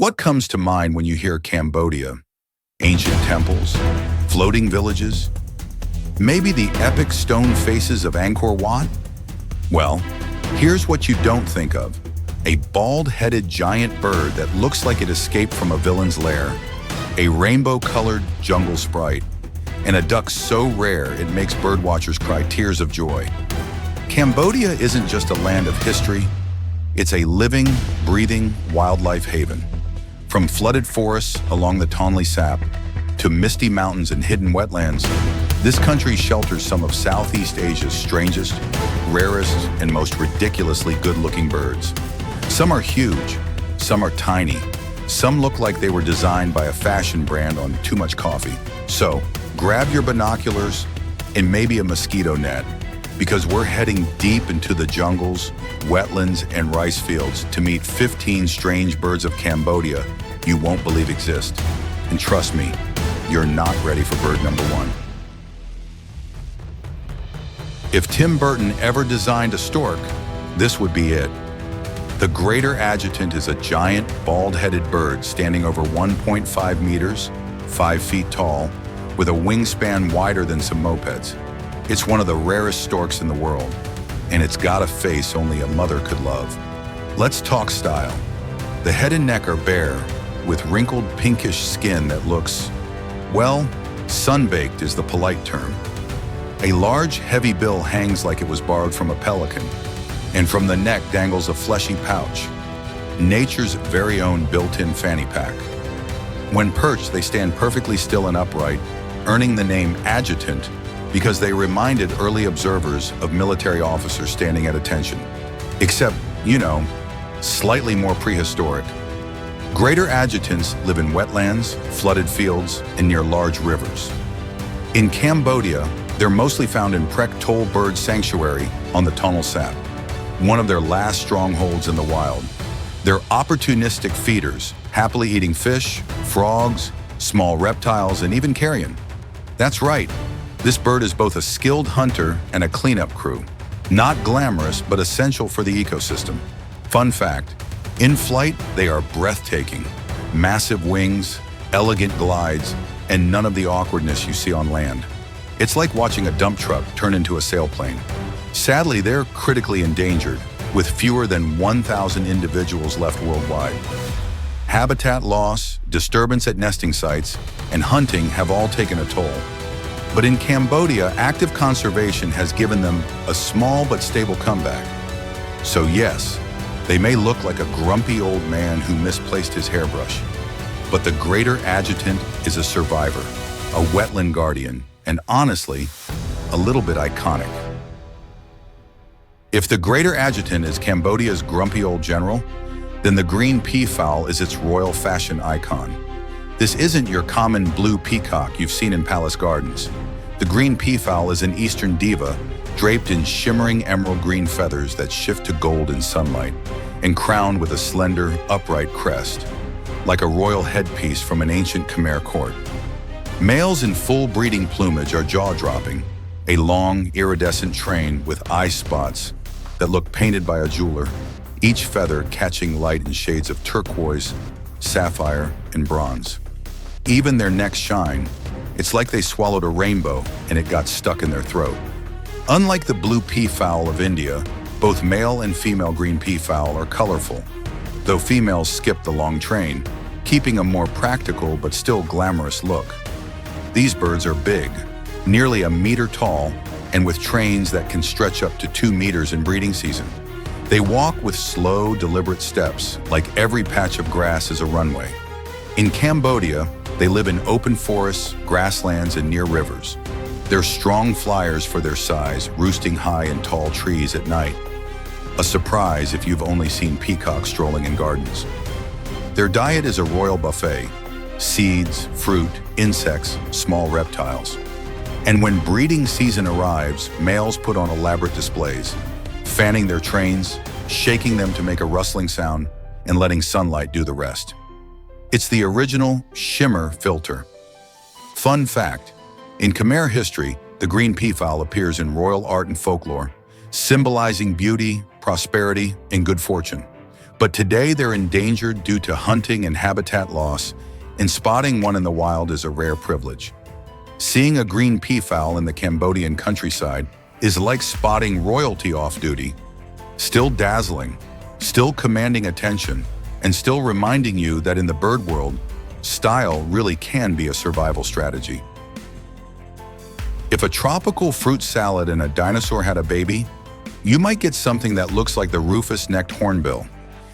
What comes to mind when you hear Cambodia? Ancient temples? Floating villages? Maybe the epic stone faces of Angkor Wat? Well, here's what you don't think of. A bald-headed giant bird that looks like it escaped from a villain's lair, a rainbow-colored jungle sprite, and a duck so rare it makes birdwatchers cry tears of joy. Cambodia isn't just a land of history, it's a living, breathing wildlife haven. From flooded forests along the Tonle Sap to misty mountains and hidden wetlands, this country shelters some of Southeast Asia's strangest, rarest, and most ridiculously good-looking birds. Some are huge, some are tiny, some look like they were designed by a fashion brand on too much coffee. So, grab your binoculars and maybe a mosquito net, because we're heading deep into the jungles, wetlands, and rice fields to meet 15 strange birds of Cambodia you won't believe exist. And trust me, you're not ready for bird number one. If Tim Burton ever designed a stork, this would be it. The greater Agitant is a giant, bald-headed bird standing over 1.5 meters, 5 feet tall, with a wingspan wider than some mopeds. It's one of the rarest storks in the world, and it's got a face only a mother could love. Let's talk style. The head and neck are bare, with wrinkled pinkish skin that looks, well, sun-baked is the polite term. A large, heavy bill hangs like it was borrowed from a pelican, and from the neck dangles a fleshy pouch, nature's very own built-in fanny pack. When perched, they stand perfectly still and upright, earning the name Agitant because they reminded early observers of military officers standing at attention. Except, slightly more prehistoric. Greater Agitants live in wetlands, flooded fields, and near large rivers. In Cambodia, they're mostly found in Prek Tol Bird Sanctuary on the Tonle Sap, one of their last strongholds in the wild. They're opportunistic feeders, happily eating fish, frogs, small reptiles, and even carrion. That's right. This bird is both a skilled hunter and a cleanup crew. Not glamorous, but essential for the ecosystem. Fun fact, in flight, they are breathtaking. Massive wings, elegant glides, and none of the awkwardness you see on land. It's like watching a dump truck turn into a sailplane. Sadly, they're critically endangered, with fewer than 1,000 individuals left worldwide. Habitat loss, disturbance at nesting sites, and hunting have all taken a toll. But in Cambodia, active conservation has given them a small but stable comeback. So yes, they may look like a grumpy old man who misplaced his hairbrush. But the greater Agitant is a survivor, a wetland guardian, and honestly, a little bit iconic. If the greater Agitant is Cambodia's grumpy old general, then the Green Peafowl is its royal fashion icon. This isn't your common blue peacock you've seen in palace gardens. The Green Peafowl is an eastern diva draped in shimmering emerald green feathers that shift to gold in sunlight and crowned with a slender, upright crest, like a royal headpiece from an ancient Khmer court. Males in full breeding plumage are jaw-dropping, a long, iridescent train with eye spots that look painted by a jeweler, each feather catching light in shades of turquoise, sapphire, and bronze. Even their necks shine. It's like they swallowed a rainbow and it got stuck in their throat. Unlike the blue peafowl of India, both male and female green peafowl are colorful, though females skip the long train, keeping a more practical but still glamorous look. These birds are big, nearly a meter tall, and with trains that can stretch up to 2 meters in breeding season. They walk with slow, deliberate steps, like every patch of grass is a runway. In Cambodia, they live in open forests, grasslands, and near rivers. They're strong flyers for their size, roosting high in tall trees at night. A surprise if you've only seen peacocks strolling in gardens. Their diet is a royal buffet: seeds, fruit, insects, small reptiles. And when breeding season arrives, males put on elaborate displays, fanning their trains, shaking them to make a rustling sound, and letting sunlight do the rest. It's the original shimmer filter. Fun fact, in Khmer history, the green peafowl appears in royal art and folklore, symbolizing beauty, prosperity, and good fortune. But today they're endangered due to hunting and habitat loss, and spotting one in the wild is a rare privilege. Seeing a green peafowl in the Cambodian countryside is like spotting royalty off duty. Still dazzling, still commanding attention, and still reminding you that in the bird world, style really can be a survival strategy. If a tropical fruit salad and a dinosaur had a baby, you might get something that looks like the Rufous-necked Hornbill.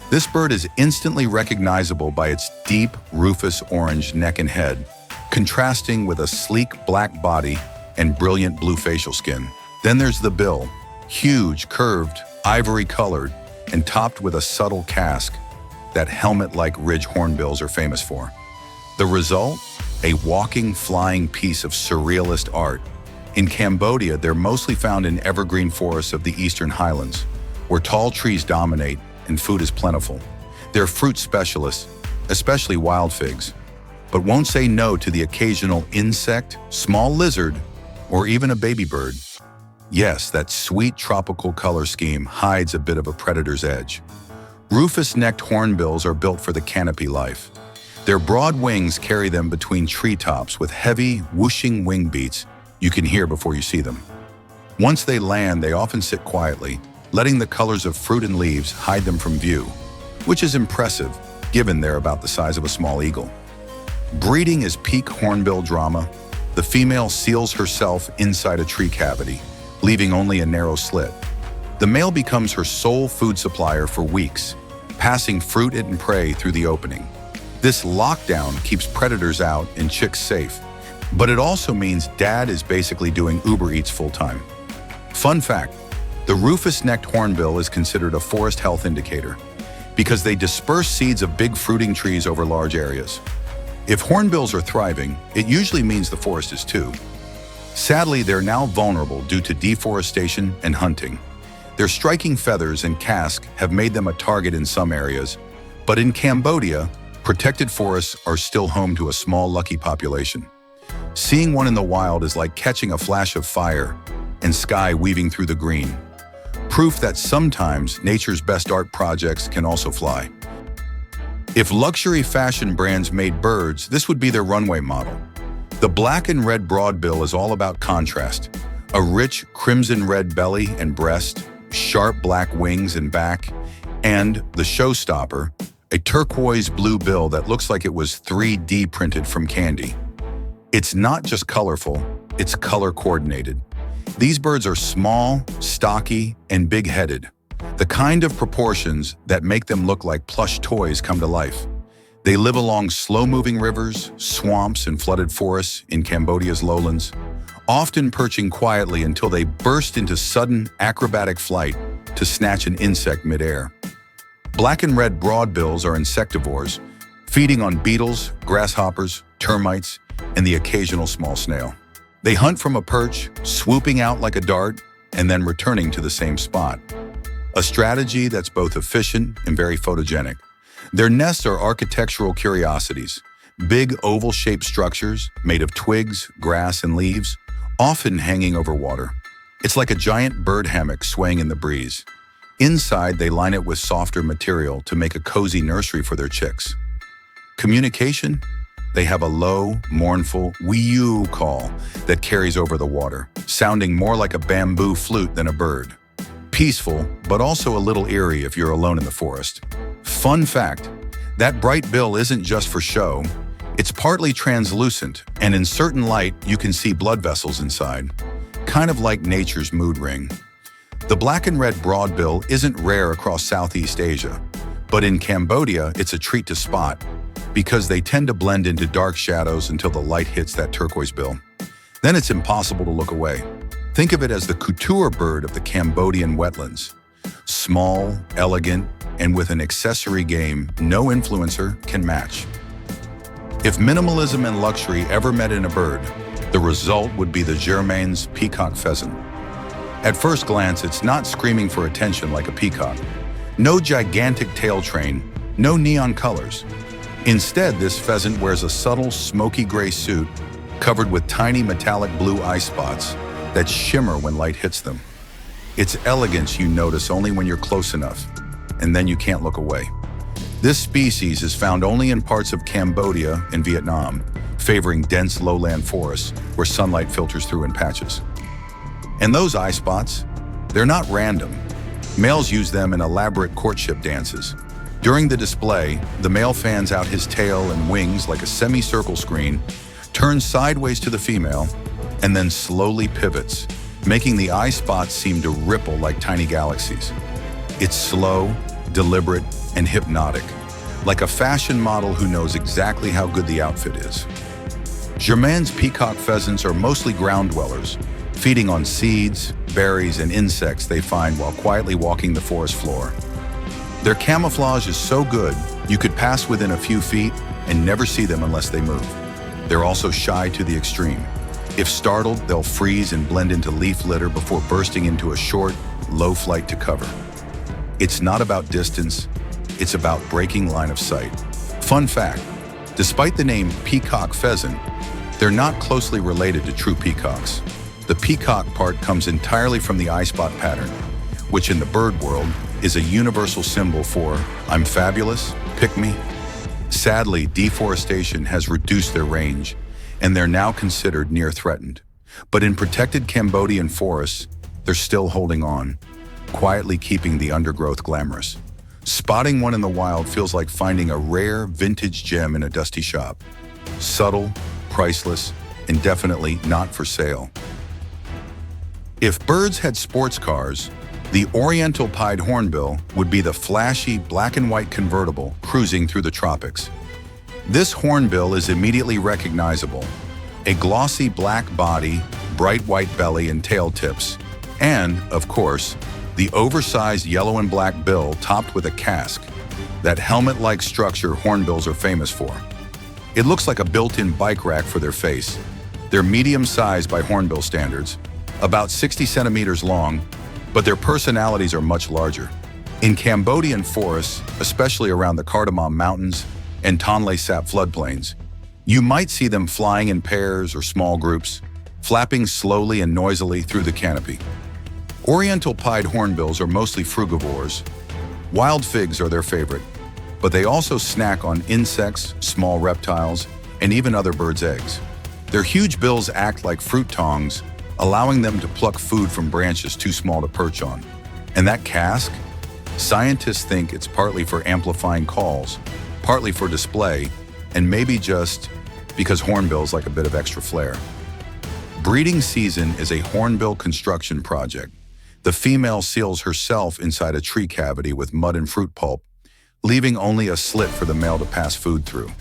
This bird is instantly recognizable by its deep rufus-orange neck and head, contrasting with a sleek black body and brilliant blue facial skin. Then there's the bill, huge, curved, ivory-colored, and topped with a subtle casque that helmet-like ridge hornbills are famous for. The result? A walking, flying piece of surrealist art. In Cambodia, they're mostly found in evergreen forests of the eastern highlands, where tall trees dominate and food is plentiful. They're fruit specialists, especially wild figs, but won't say no to the occasional insect, small lizard, or even a baby bird. Yes, that sweet tropical color scheme hides a bit of a predator's edge. Rufous-necked hornbills are built for the canopy life. Their broad wings carry them between treetops with heavy, whooshing wing beats you can hear before you see them. Once they land, they often sit quietly, letting the colors of fruit and leaves hide them from view, which is impressive given they're about the size of a small eagle. Breeding is peak hornbill drama. The female seals herself inside a tree cavity, leaving only a narrow slit. The male becomes her sole food supplier for weeks, passing fruit and prey through the opening. This lockdown keeps predators out and chicks safe, but it also means dad is basically doing Uber Eats full-time. Fun fact, the Rufous-necked hornbill is considered a forest health indicator because they disperse seeds of big fruiting trees over large areas. If hornbills are thriving, it usually means the forest is too. Sadly, they're now vulnerable due to deforestation and hunting. Their striking feathers and casque have made them a target in some areas, but in Cambodia, protected forests are still home to a small lucky population. Seeing one in the wild is like catching a flash of fire and sky weaving through the green. Proof that sometimes nature's best art projects can also fly. If luxury fashion brands made birds, this would be their runway model. The black and red broadbill is all about contrast. A rich crimson red belly and breast, sharp black wings and back, and the showstopper, a turquoise blue bill that looks like it was 3D printed from candy. It's not just colorful, it's color coordinated. These birds are small, stocky, and big-headed, the kind of proportions that make them look like plush toys come to life. They live along slow-moving rivers, swamps, and flooded forests in Cambodia's lowlands, often perching quietly until they burst into sudden acrobatic flight to snatch an insect midair. Black and red broadbills are insectivores, feeding on beetles, grasshoppers, termites, and the occasional small snail. They hunt from a perch, swooping out like a dart, and then returning to the same spot. A strategy that's both efficient and very photogenic. Their nests are architectural curiosities, big oval-shaped structures made of twigs, grass, and leaves, often hanging over water. It's like a giant bird hammock swaying in the breeze. Inside, they line it with softer material to make a cozy nursery for their chicks. Communication? They have a low, mournful wee-oo call that carries over the water, sounding more like a bamboo flute than a bird. Peaceful, but also a little eerie if you're alone in the forest. Fun fact, that bright bill isn't just for show. It's partly translucent, and in certain light, you can see blood vessels inside, kind of like nature's mood ring. The black and red broadbill isn't rare across Southeast Asia, but in Cambodia, it's a treat to spot because they tend to blend into dark shadows until the light hits that turquoise bill. Then it's impossible to look away. Think of it as the couture bird of the Cambodian wetlands. Small, elegant, and with an accessory game no influencer can match. If minimalism and luxury ever met in a bird, the result would be the Germaines peacock pheasant. At first glance, it's not screaming for attention like a peacock. No gigantic tail train, no neon colors. Instead, this pheasant wears a subtle, smoky gray suit covered with tiny metallic blue eye spots that shimmer when light hits them. Its elegance you notice only when you're close enough, and then you can't look away. This species is found only in parts of Cambodia and Vietnam, favoring dense lowland forests where sunlight filters through in patches. And those eye spots, they're not random. Males use them in elaborate courtship dances. During the display, the male fans out his tail and wings like a semicircle screen, turns sideways to the female, and then slowly pivots, making the eye spots seem to ripple like tiny galaxies. It's slow, deliberate, and hypnotic, like a fashion model who knows exactly how good the outfit is. Germaines peacock pheasants are mostly ground dwellers, feeding on seeds, berries, and insects they find while quietly walking the forest floor. Their camouflage is so good, you could pass within a few feet and never see them unless they move. They're also shy to the extreme. If startled, they'll freeze and blend into leaf litter before bursting into a short, low flight to cover. It's not about distance, it's about breaking line of sight. Fun fact, despite the name peacock pheasant, they're not closely related to true peacocks. The peacock part comes entirely from the eye spot pattern, which in the bird world is a universal symbol for "I'm fabulous, pick me." Sadly, deforestation has reduced their range, and they're now considered near threatened. But in protected Cambodian forests, they're still holding on, quietly keeping the undergrowth glamorous. Spotting one in the wild feels like finding a rare vintage gem in a dusty shop. Subtle, priceless, and definitely not for sale. If birds had sports cars, the Oriental pied hornbill would be the flashy black and white convertible cruising through the tropics. This hornbill is immediately recognizable. A glossy black body, bright white belly and tail tips, and, of course, the oversized yellow and black bill topped with a casque, that helmet-like structure hornbills are famous for. It looks like a built-in bike rack for their face. They're medium-sized by hornbill standards, about 60 centimeters long, but their personalities are much larger. In Cambodian forests, especially around the Cardamom Mountains and Tonle Sap floodplains, you might see them flying in pairs or small groups, flapping slowly and noisily through the canopy. Oriental pied hornbills are mostly frugivores. Wild figs are their favorite, but they also snack on insects, small reptiles, and even other birds' eggs. Their huge bills act like fruit tongs, allowing them to pluck food from branches too small to perch on. And that casque? Scientists think it's partly for amplifying calls, partly for display, and maybe just because hornbills like a bit of extra flair. Breeding season is a hornbill construction project. The female seals herself inside a tree cavity with mud and fruit pulp, leaving only a slit for the male to pass food through.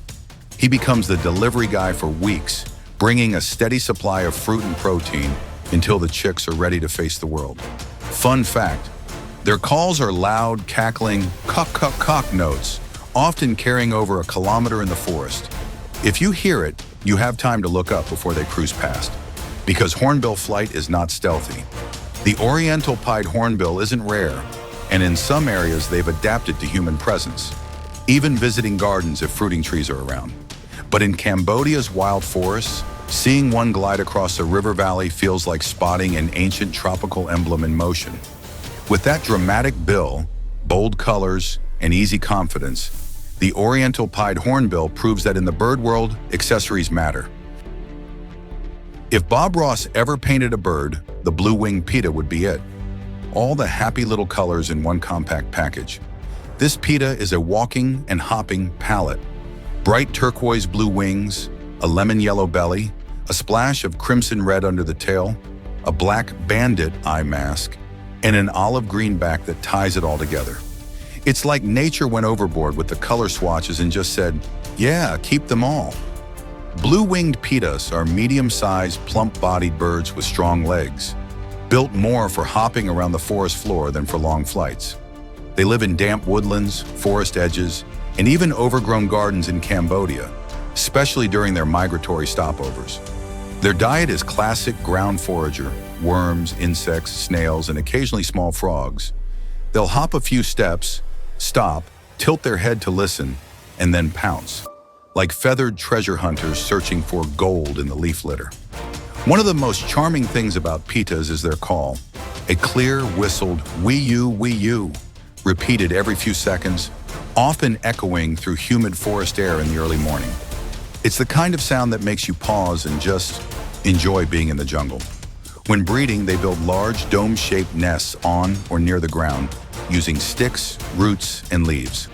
He becomes the delivery guy for weeks, bringing a steady supply of fruit and protein until the chicks are ready to face the world. Fun fact, their calls are loud, cackling, cock notes, often carrying over a kilometer in the forest. If you hear it, you have time to look up before they cruise past, because hornbill flight is not stealthy. The Oriental pied hornbill isn't rare, and in some areas they've adapted to human presence, even visiting gardens if fruiting trees are around. But in Cambodia's wild forests, seeing one glide across a river valley feels like spotting an ancient tropical emblem in motion. With that dramatic bill, bold colors, and easy confidence, the Oriental pied hornbill proves that in the bird world, accessories matter. If Bob Ross ever painted a bird, the blue-winged pita would be it. All the happy little colors in one compact package. This pita is a walking and hopping palette. Bright turquoise blue wings, a lemon yellow belly, a splash of crimson red under the tail, a black bandit eye mask, and an olive green back that ties it all together. It's like nature went overboard with the color swatches and just said, yeah, keep them all. Blue-winged pitas are medium-sized, plump-bodied birds with strong legs, built more for hopping around the forest floor than for long flights. They live in damp woodlands, forest edges, and even overgrown gardens in Cambodia, especially during their migratory stopovers. Their diet is classic ground forager, worms, insects, snails, and occasionally small frogs. They'll hop a few steps, stop, tilt their head to listen, and then pounce, like feathered treasure hunters searching for gold in the leaf litter. One of the most charming things about pitas is their call, a clear, whistled wee-you, repeated every few seconds, often echoing through humid forest air in the early morning. It's the kind of sound that makes you pause and just enjoy being in the jungle. When breeding, they build large dome-shaped nests on or near the ground, using sticks, roots, and leaves.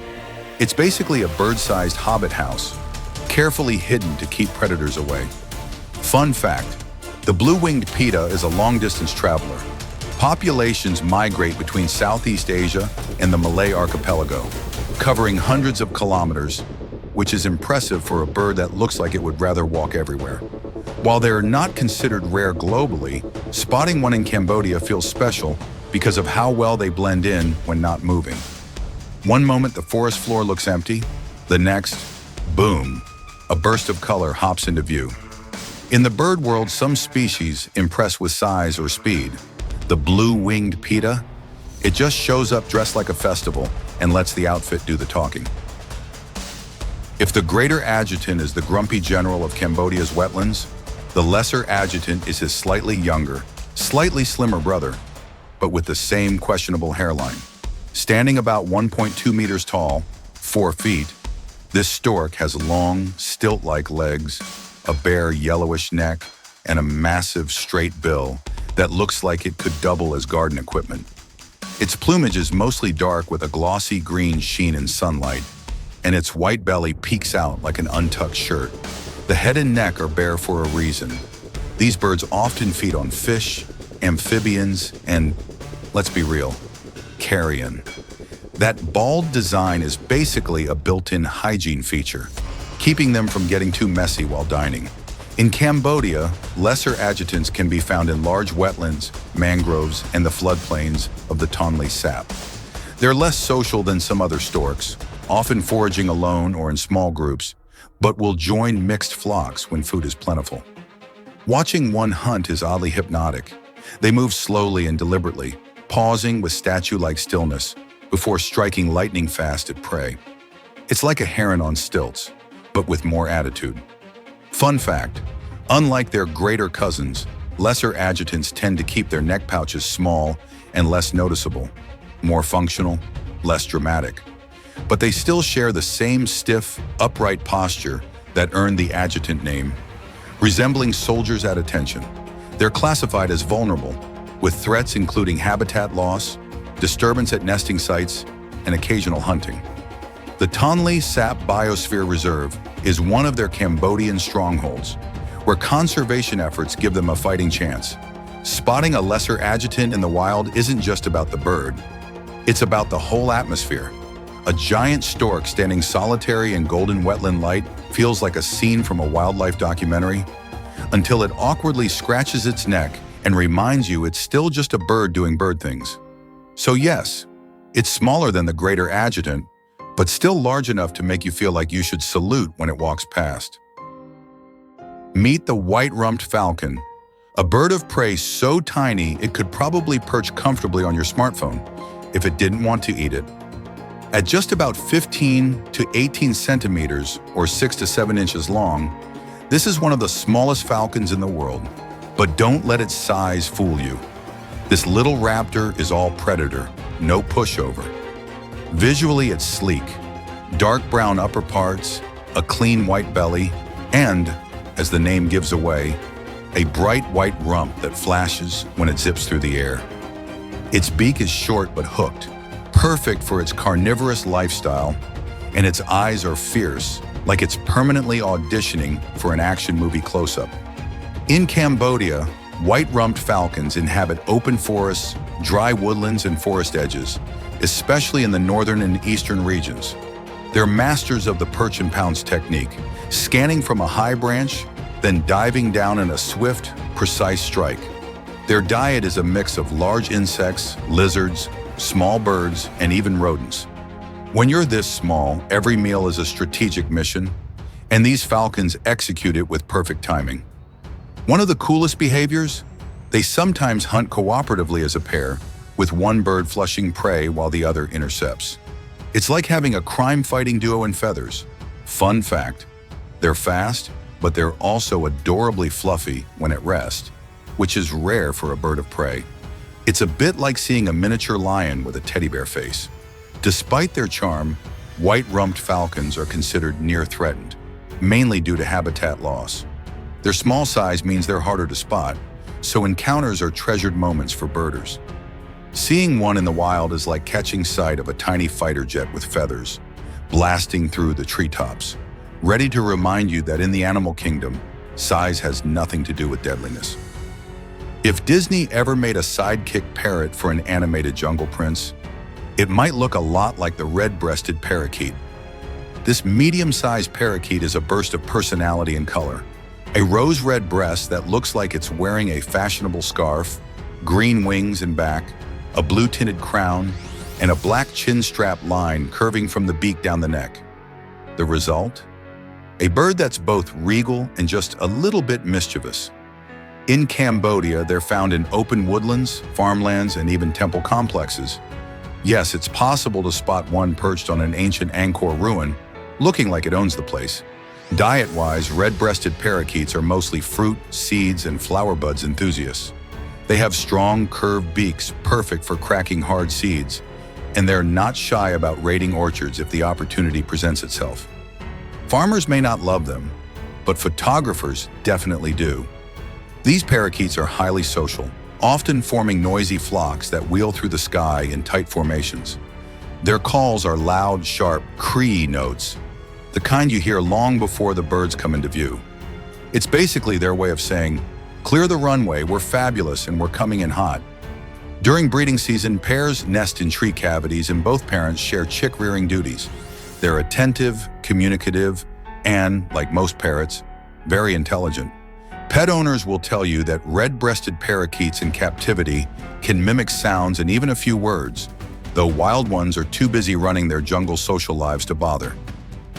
It's basically a bird-sized hobbit house, carefully hidden to keep predators away. Fun fact, the blue-winged pita is a long-distance traveler. Populations migrate between Southeast Asia and the Malay archipelago, covering hundreds of kilometers, which is impressive for a bird that looks like it would rather walk everywhere. While they are not considered rare globally, spotting one in Cambodia feels special because of how well they blend in when not moving. One moment the forest floor looks empty, the next, boom, a burst of color hops into view. In the bird world, some species impress with size or speed. The blue-winged pita, it just shows up dressed like a festival and lets the outfit do the talking. If the greater Agitant is the grumpy general of Cambodia's wetlands, the lesser Agitant is his slightly younger, slightly slimmer brother, but with the same questionable hairline. Standing about 1.2 meters tall, 4 feet, this stork has long, stilt-like legs, a bare yellowish neck, and a massive straight bill that looks like it could double as garden equipment. Its plumage is mostly dark with a glossy green sheen in sunlight, and its white belly peeks out like an untucked shirt. The head and neck are bare for a reason. These birds often feed on fish, amphibians, and, let's be real, carrion. That bald design is basically a built-in hygiene feature, keeping them from getting too messy while dining. In Cambodia, lesser Agitants can be found in large wetlands, mangroves, and the floodplains of the Tonle Sap. They're less social than some other storks, often foraging alone or in small groups, but will join mixed flocks when food is plentiful. Watching one hunt is oddly hypnotic. They move slowly and deliberately, pausing with statue-like stillness before striking lightning fast at prey. It's like a heron on stilts, but with more attitude. Fun fact, unlike their greater cousins, lesser Agitants tend to keep their neck pouches small and less noticeable, more functional, less dramatic. But they still share the same stiff, upright posture that earned the Agitant name. Resembling soldiers at attention, they're classified as vulnerable, with threats including habitat loss, disturbance at nesting sites, and occasional hunting. The Tonle Sap Biosphere Reserve is one of their Cambodian strongholds, where conservation efforts give them a fighting chance. Spotting a lesser Agitant in the wild isn't just about the bird, it's about the whole atmosphere. A giant stork standing solitary in golden wetland light feels like a scene from a wildlife documentary, until it awkwardly scratches its neck and reminds you it's still just a bird doing bird things. So yes, it's smaller than the greater Agitant, but still large enough to make you feel like you should salute when it walks past. Meet the white-rumped falcon, a bird of prey so tiny it could probably perch comfortably on your smartphone if it didn't want to eat it. At just about 15 to 18 centimeters or 6 to 7 inches long, this is one of the smallest falcons in the world, but don't let its size fool you. This little raptor is all predator, no pushover. Visually, it's sleek, dark brown upper parts, a clean white belly, and, as the name gives away, a bright white rump that flashes when it zips through the air. Its beak is short but hooked, perfect for its carnivorous lifestyle, and its eyes are fierce, like it's permanently auditioning for an action movie close-up. In Cambodia, white-rumped falcons inhabit open forests, dry woodlands, and forest edges, especially in the northern and eastern regions. They're masters of the perch and pounce technique, scanning from a high branch, then diving down in a swift, precise strike. Their diet is a mix of large insects, lizards, small birds, and even rodents. When you're this small, every meal is a strategic mission, and these falcons execute it with perfect timing. One of the coolest behaviors? They sometimes hunt cooperatively as a pair, with one bird flushing prey while the other intercepts. It's like having a crime-fighting duo in feathers. Fun fact, they're fast, but they're also adorably fluffy when at rest, which is rare for a bird of prey. It's a bit like seeing a miniature lion with a teddy bear face. Despite their charm, White rumped falcons are considered near threatened, mainly due to habitat loss. Their small size means they're harder to spot, so encounters are treasured moments for birders. Seeing one in the wild is like catching sight of a tiny fighter jet with feathers, blasting through the treetops, ready to remind you that in the animal kingdom, size has nothing to do with deadliness. If Disney ever made a sidekick parrot for an animated jungle prince, it might look a lot like the red-breasted parakeet. This medium-sized parakeet is a burst of personality and color. A rose-red breast that looks like it's wearing a fashionable scarf, green wings and back, a blue-tinted crown, and a black chin strap line curving from the beak down the neck. The result? A bird that's both regal and just a little bit mischievous. In Cambodia, they're found in open woodlands, farmlands, and even temple complexes. Yes, it's possible to spot one perched on an ancient Angkor ruin, looking like it owns the place. Diet-wise, red-breasted parakeets are mostly fruit, seeds, and flower buds enthusiasts. They have strong, curved beaks, perfect for cracking hard seeds, and they're not shy about raiding orchards if the opportunity presents itself. Farmers may not love them, but photographers definitely do. These parakeets are highly social, often forming noisy flocks that wheel through the sky in tight formations. Their calls are loud, sharp, cree notes, the kind you hear long before the birds come into view. It's basically their way of saying, "Clear the runway, we're fabulous and we're coming in hot." During breeding season, pairs nest in tree cavities and both parents share chick-rearing duties. They're attentive, communicative, and, like most parrots, very intelligent. Pet owners will tell you that red-breasted parakeets in captivity can mimic sounds and even a few words, though wild ones are too busy running their jungle social lives to bother.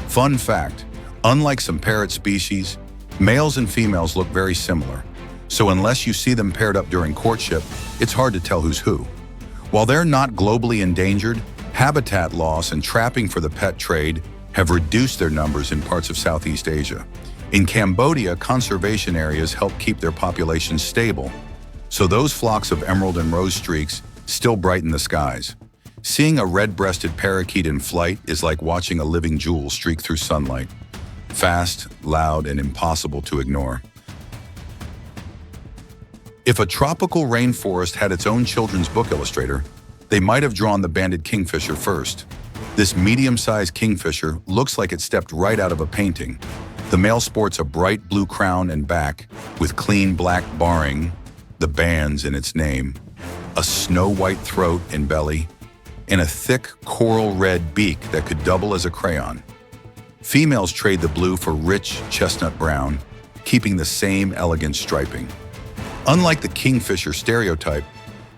Fun fact, unlike some parrot species, males and females look very similar, so unless you see them paired up during courtship, it's hard to tell who's who. While they're not globally endangered, habitat loss and trapping for the pet trade have reduced their numbers in parts of Southeast Asia. In Cambodia, conservation areas help keep their populations stable, so those flocks of emerald and rose streaks still brighten the skies. Seeing a red-breasted parakeet in flight is like watching a living jewel streak through sunlight. Fast, loud, and impossible to ignore. If a tropical rainforest had its own children's book illustrator, they might have drawn the banded kingfisher first. This medium-sized kingfisher looks like it stepped right out of a painting. The male sports a bright blue crown and back with clean black barring, the bands in its name, a snow-white throat and belly, and a thick coral red beak that could double as a crayon. Females trade the blue for rich chestnut brown, keeping the same elegant striping. Unlike the kingfisher stereotype,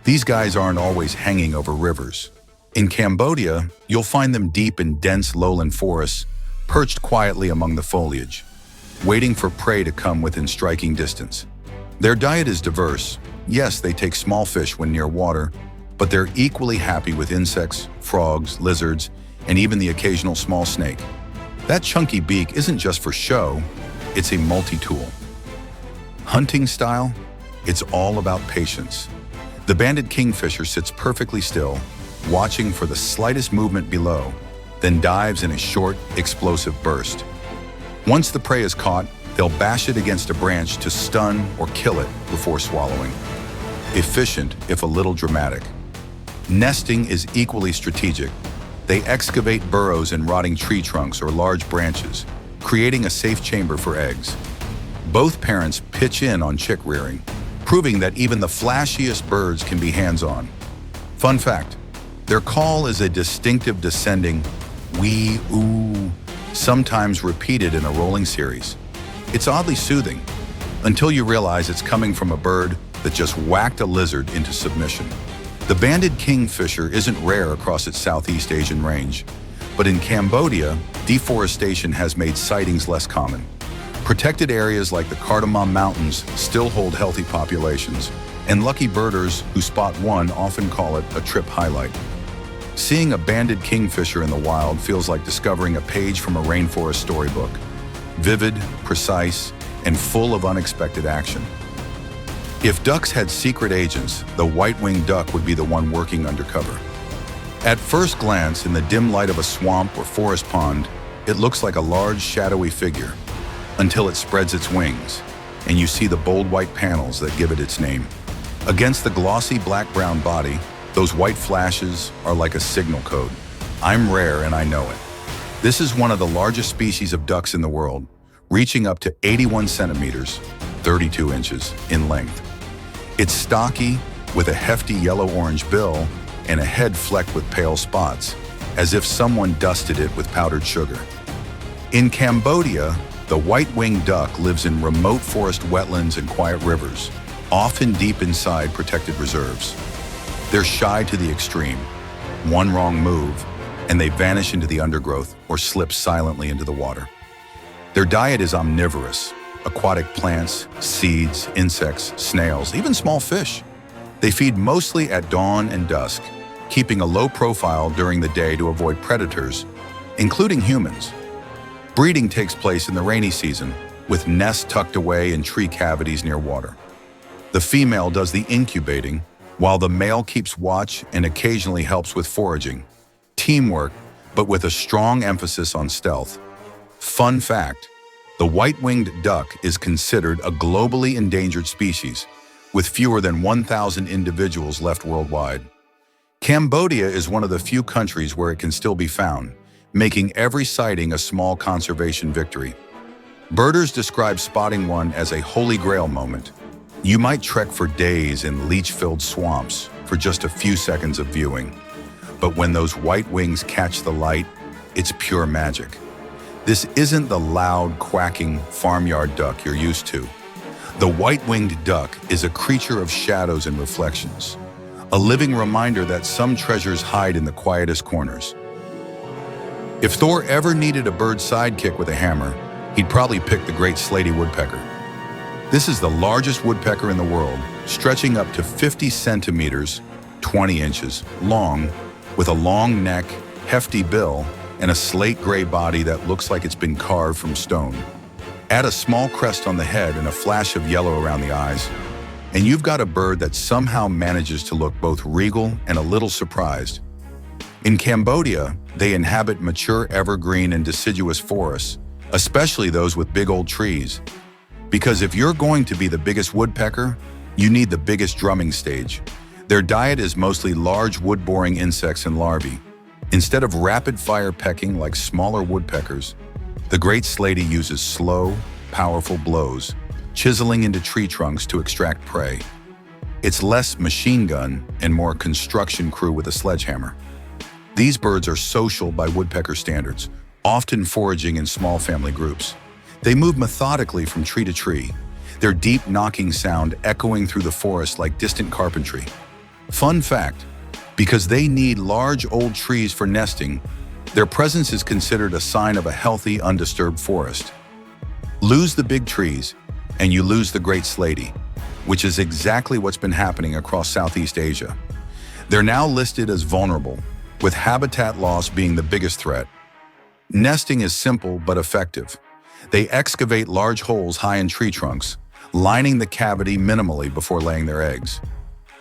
these guys aren't always hanging over rivers. In Cambodia, you'll find them deep in dense lowland forests, perched quietly among the foliage, waiting for prey to come within striking distance. Their diet is diverse. Yes, they take small fish when near water, but they're equally happy with insects, frogs, lizards, and even the occasional small snake. That chunky beak isn't just for show, it's a multi-tool. Hunting style? It's all about patience. The banded kingfisher sits perfectly still, watching for the slightest movement below, then dives in a short, explosive burst. Once the prey is caught, they'll bash it against a branch to stun or kill it before swallowing. Efficient, if a little dramatic. Nesting is equally strategic. They excavate burrows in rotting tree trunks or large branches, creating a safe chamber for eggs. Both parents pitch in on chick rearing, proving that even the flashiest birds can be hands-on. Fun fact, their call is a distinctive descending wee-oo, sometimes repeated in a rolling series. It's oddly soothing, until you realize it's coming from a bird that just whacked a lizard into submission. The banded kingfisher isn't rare across its Southeast Asian range, but in Cambodia, deforestation has made sightings less common. Protected areas like the Cardamom Mountains still hold healthy populations, and lucky birders who spot one often call it a trip highlight. Seeing a banded kingfisher in the wild feels like discovering a page from a rainforest storybook. Vivid, precise, and full of unexpected action. If ducks had secret agents, the white-winged duck would be the one working undercover. At first glance, in the dim light of a swamp or forest pond, it looks like a large, shadowy figure, until it spreads its wings, and you see the bold white panels that give it its name. Against the glossy black-brown body, those white flashes are like a signal code. I'm rare and I know it. This is one of the largest species of ducks in the world, reaching up to 81 centimeters, 32 inches, in length. It's stocky, with a hefty yellow-orange bill and a head flecked with pale spots, as if someone dusted it with powdered sugar. In Cambodia, the white-winged duck lives in remote forest wetlands and quiet rivers, often deep inside protected reserves. They're shy to the extreme. One wrong move, and they vanish into the undergrowth or slip silently into the water. Their diet is omnivorous: aquatic plants, seeds, insects, snails, even small fish. They feed mostly at dawn and dusk, keeping a low profile during the day to avoid predators, including humans. Breeding takes place in the rainy season, with nests tucked away in tree cavities near water. The female does the incubating, while the male keeps watch and occasionally helps with foraging. Teamwork, but with a strong emphasis on stealth. Fun fact: the white-winged duck is considered a globally endangered species, with fewer than 1,000 individuals left worldwide. Cambodia is one of the few countries where it can still be found, making every sighting a small conservation victory. Birders describe spotting one as a holy grail moment. You might trek for days in leech-filled swamps for just a few seconds of viewing. But when those white wings catch the light, it's pure magic. This isn't the loud, quacking farmyard duck you're used to. The white-winged duck is a creature of shadows and reflections, a living reminder that some treasures hide in the quietest corners. If Thor ever needed a bird sidekick with a hammer, he'd probably pick the great slaty woodpecker. This is the largest woodpecker in the world, stretching up to 50 centimeters, 20 inches, long, with a long neck, hefty bill, and a slate-gray body that looks like it's been carved from stone. Add a small crest on the head and a flash of yellow around the eyes, and you've got a bird that somehow manages to look both regal and a little surprised. In Cambodia, they inhabit mature evergreen and deciduous forests, especially those with big old trees. Because if you're going to be the biggest woodpecker, you need the biggest drumming stage. Their diet is mostly large wood-boring insects and larvae. Instead of rapid-fire pecking like smaller woodpeckers, the great slaty uses slow, powerful blows, chiseling into tree trunks to extract prey. It's less machine gun and more construction crew with a sledgehammer. These birds are social by woodpecker standards, often foraging in small family groups. They move methodically from tree to tree, their deep knocking sound echoing through the forest like distant carpentry. Fun fact: because they need large old trees for nesting, their presence is considered a sign of a healthy, undisturbed forest. Lose the big trees, and you lose the great slaty, which is exactly what's been happening across Southeast Asia. They're now listed as vulnerable, with habitat loss being the biggest threat. Nesting is simple but effective. They excavate large holes high in tree trunks, lining the cavity minimally before laying their eggs.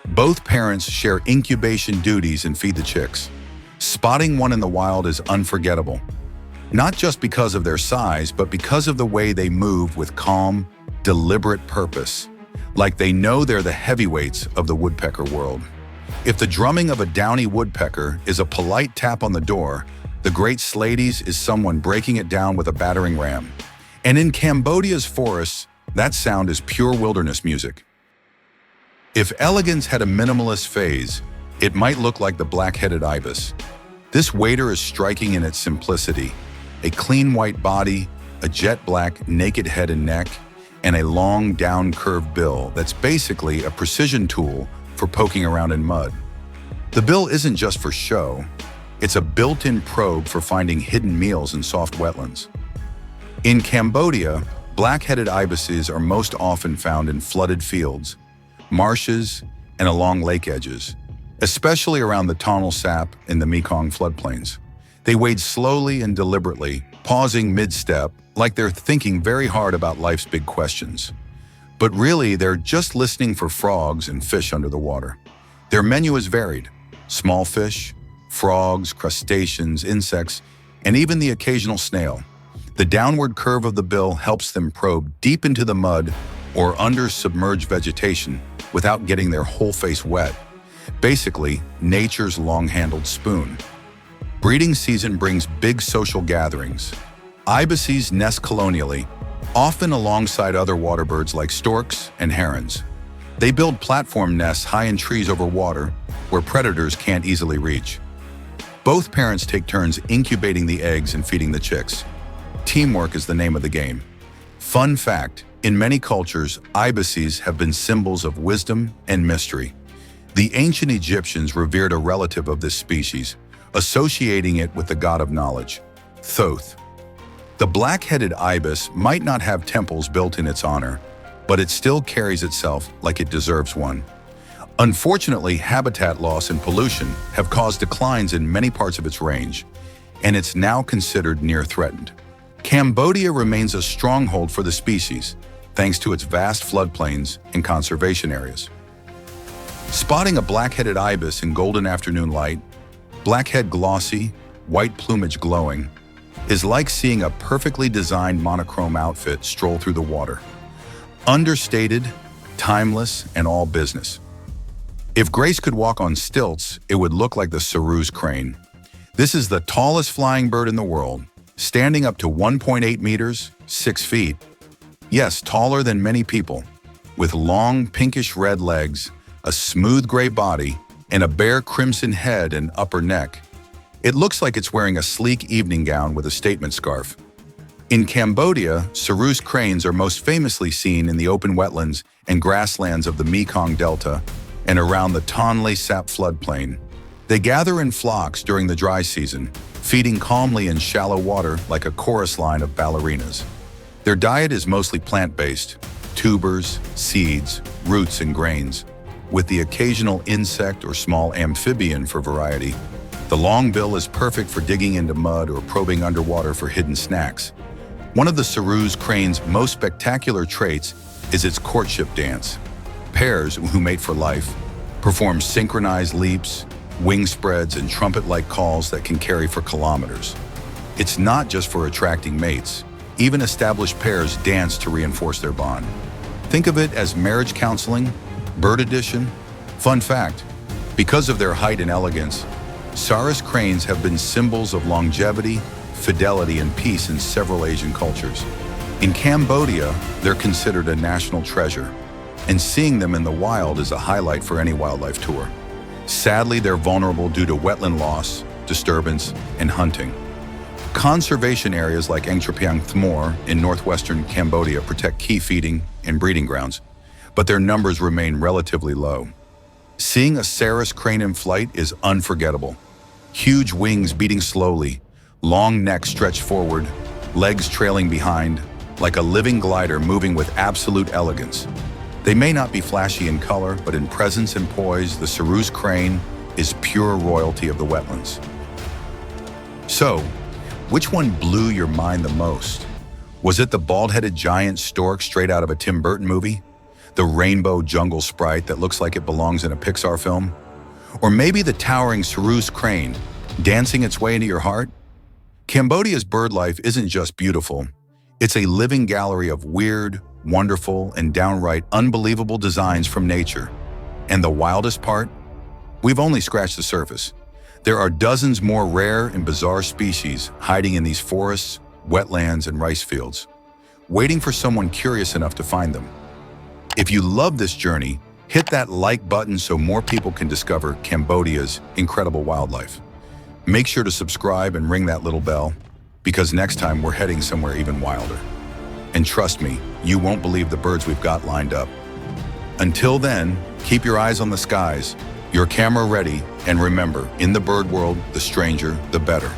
Both parents share incubation duties and feed the chicks. Spotting one in the wild is unforgettable, not just because of their size, but because of the way they move with calm, deliberate purpose, like they know they're the heavyweights of the woodpecker world. If the drumming of a downy woodpecker is a polite tap on the door, the great slaty's is someone breaking it down with a battering ram. And in Cambodia's forests, that sound is pure wilderness music. If elegance had a minimalist phase, it might look like the blackheaded ibis. This wader is striking in its simplicity: a clean white body, a jet black naked head and neck, and a long down-curved bill that's basically a precision tool for poking around in mud. The bill isn't just for show, it's a built-in probe for finding hidden meals in soft wetlands. In Cambodia, blackheaded ibises are most often found in flooded fields, marshes, and along lake edges, especially around the Tonle Sap in the Mekong floodplains. They wade slowly and deliberately, pausing mid-step, like they're thinking very hard about life's big questions. But really, they're just listening for frogs and fish under the water. Their menu is varied: small fish, frogs, crustaceans, insects, and even the occasional snail. The downward curve of the bill helps them probe deep into the mud or under submerged vegetation without getting their whole face wet. Basically, nature's long-handled spoon. Breeding season brings big social gatherings. Ibises nest colonially, often alongside other water birds like storks and herons. They build platform nests high in trees over water where predators can't easily reach. Both parents take turns incubating the eggs and feeding the chicks. Teamwork is the name of the game. Fun fact, in many cultures, ibises have been symbols of wisdom and mystery. The ancient Egyptians revered a relative of this species, associating it with the god of knowledge, Thoth. The black-headed ibis might not have temples built in its honor, but it still carries itself like it deserves one. Unfortunately, habitat loss and pollution have caused declines in many parts of its range, and it's now considered near threatened. Cambodia remains a stronghold for the species, thanks to its vast floodplains and conservation areas. Spotting a black-headed ibis in golden afternoon light, black head glossy, white plumage glowing, is like seeing a perfectly designed monochrome outfit stroll through the water. Understated, timeless, and all business. If Grace could walk on stilts, it would look like the Sarus Crane. This is the tallest flying bird in the world, standing up to 1.8 meters, 6 feet. Yes, taller than many people, with long pinkish red legs, a smooth gray body, and a bare crimson head and upper neck. It looks like it's wearing a sleek evening gown with a statement scarf. In Cambodia, Sarus cranes are most famously seen in the open wetlands and grasslands of the Mekong Delta and around the Tonle Sap floodplain. They gather in flocks during the dry season, feeding calmly in shallow water like a chorus line of ballerinas. Their diet is mostly plant-based, tubers, seeds, roots, and grains, with the occasional insect or small amphibian for variety. The long bill is perfect for digging into mud or probing underwater for hidden snacks. One of the Sarus crane's most spectacular traits is its courtship dance. Pairs, who mate for life, perform synchronized leaps, wing spreads, and trumpet-like calls that can carry for kilometers. It's not just for attracting mates. Even established pairs dance to reinforce their bond. Think of it as marriage counseling, bird edition. Fun fact, because of their height and elegance, Sarus cranes have been symbols of longevity, fidelity, and peace in several Asian cultures. In Cambodia, they're considered a national treasure, and seeing them in the wild is a highlight for any wildlife tour. Sadly, they're vulnerable due to wetland loss, disturbance, and hunting. Conservation areas like Engtrapiang Thmor in northwestern Cambodia protect key feeding and breeding grounds, but their numbers remain relatively low. Seeing a Sarus crane in flight is unforgettable. Huge wings beating slowly, long neck stretched forward, legs trailing behind, like a living glider moving with absolute elegance. They may not be flashy in color, but in presence and poise, the Sarus crane is pure royalty of the wetlands. So, which one blew your mind the most? Was it the bald-headed giant stork straight out of a Tim Burton movie? The rainbow jungle sprite that looks like it belongs in a Pixar film? Or maybe the towering Sarus crane, dancing its way into your heart? Cambodia's bird life isn't just beautiful. It's a living gallery of weird, wonderful, and downright unbelievable designs from nature. And the wildest part? We've only scratched the surface. There are dozens more rare and bizarre species hiding in these forests, wetlands, and rice fields, waiting for someone curious enough to find them. If you love this journey, hit that like button so more people can discover Cambodia's incredible wildlife. Make sure to subscribe and ring that little bell, because next time we're heading somewhere even wilder. And trust me, you won't believe the birds we've got lined up. Until then, keep your eyes on the skies, your camera ready, and remember, in the bird world, the stranger, the better.